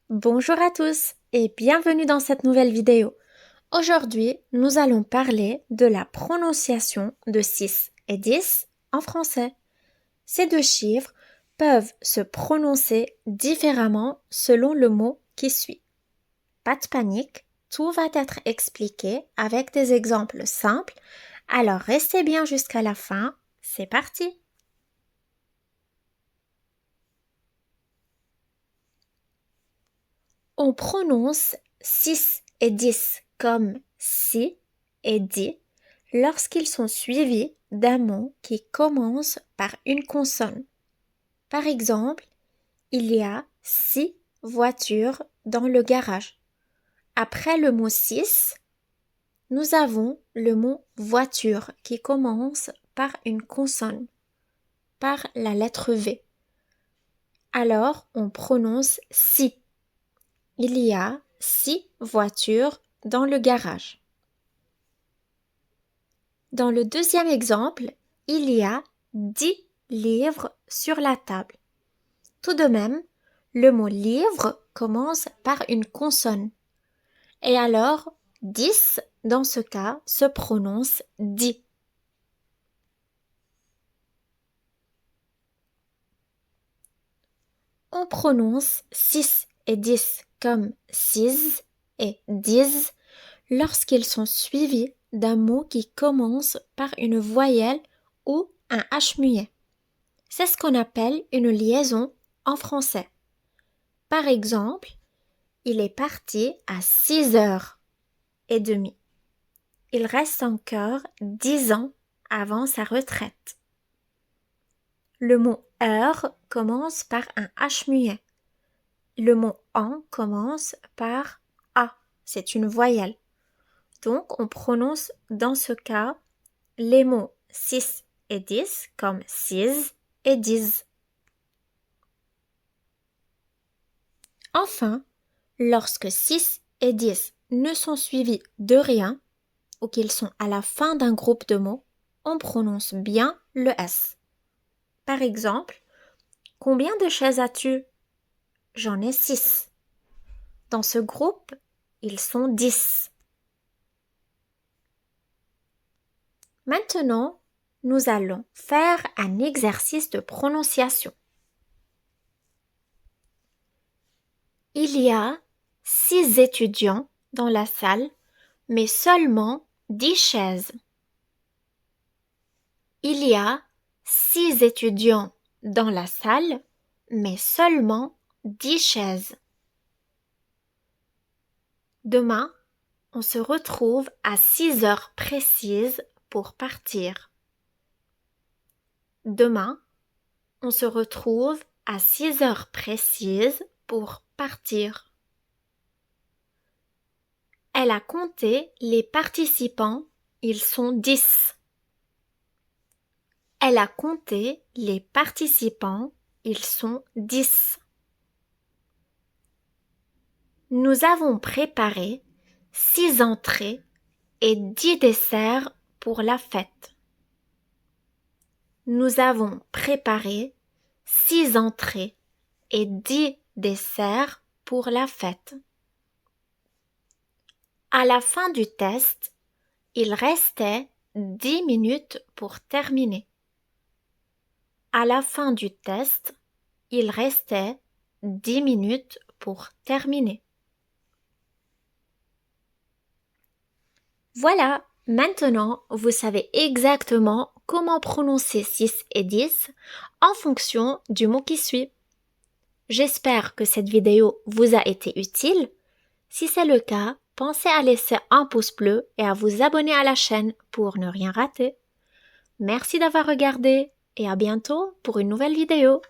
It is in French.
Bonjour à tous et bienvenue dans cette nouvelle vidéo. Aujourd'hui, nous allons parler de la prononciation de 6 et 10 en français. Ces deux chiffres peuvent se prononcer différemment selon le mot qui suit. Pas de panique, tout va être expliqué avec des exemples simples, alors restez bien jusqu'à la fin, c'est parti! On prononce 6 et 10 comme si et di lorsqu'ils sont suivis d'un mot qui commence par une consonne. Par exemple, il y a 6 voitures dans le garage. Après le mot 6, nous avons le mot voiture qui commence par une consonne, par la lettre V. Alors, on prononce si. Il y a 6 voitures dans le garage. Dans le deuxième exemple, il y a 10 livres sur la table. Tout de même, le mot livre commence par une consonne. Et alors, 10 dans ce cas se prononce di. On prononce 6 et 10 comme 6 et 10 lorsqu'ils sont suivis d'un mot qui commence par une voyelle ou un H muet. C'est ce qu'on appelle une liaison en français. Par exemple, il est parti à 6h30. Il reste encore 10 ans avant sa retraite. Le mot heure commence par un H muet. Le mot an commence par A, c'est une voyelle. Donc, on prononce dans ce cas les mots 6 et 10 comme 6 et 10. Enfin, lorsque 6 et 10 ne sont suivis de rien ou qu'ils sont à la fin d'un groupe de mots, on prononce bien le S. Par exemple, combien de chaises as-tu? J'en ai 6. Dans ce groupe, ils sont 10. Maintenant, nous allons faire un exercice de prononciation. Il y a 6 étudiants dans la salle, mais seulement 10 chaises. Il y a 6 étudiants dans la salle, mais seulement 10 chaises. Demain, on se retrouve à 6 heures précises pour partir. Demain, on se retrouve à 6 heures précises pour partir. Elle a compté les participants, ils sont 10. Elle a compté les participants, ils sont 10. Nous avons préparé 6 entrées et 10 desserts pour la fête. Nous avons préparé 6 entrées et 10 desserts pour la fête. À la fin du test, il restait 10 minutes pour terminer. À la fin du test, il restait 10 minutes pour terminer. Voilà, maintenant vous savez exactement comment prononcer 6 et 10 en fonction du mot qui suit. J'espère que cette vidéo vous a été utile. Si c'est le cas, pensez à laisser un pouce bleu et à vous abonner à la chaîne pour ne rien rater. Merci d'avoir regardé et à bientôt pour une nouvelle vidéo.